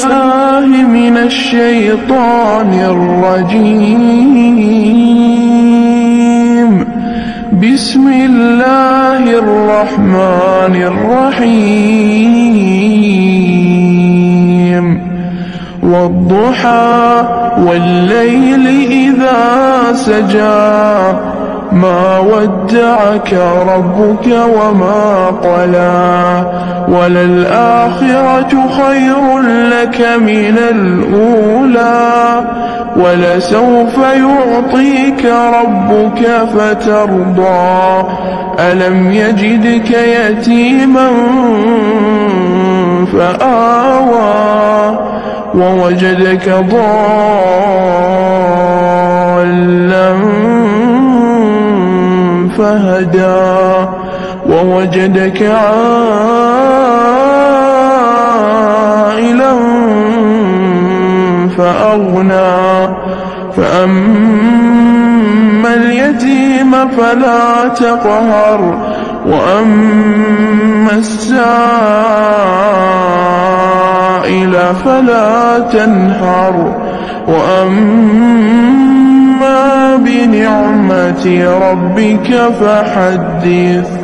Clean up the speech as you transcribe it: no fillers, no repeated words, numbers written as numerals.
بالله من الشيطان الرجيم. بسم الله الرحمن الرحيم. والضحى والليل إذا سجى ما ودعك ربك وما قلى وللآخرة خير لك من الأولى ولسوف يعطيك ربك فترضى ألم يجدك يتيما فآوى ووجدك ضالا فهدى ووجدك عائلا فأغنى فأما اليتيم فلا تقهر وأما السائل فلا تنهر وأما بنعمة ربك فحدث.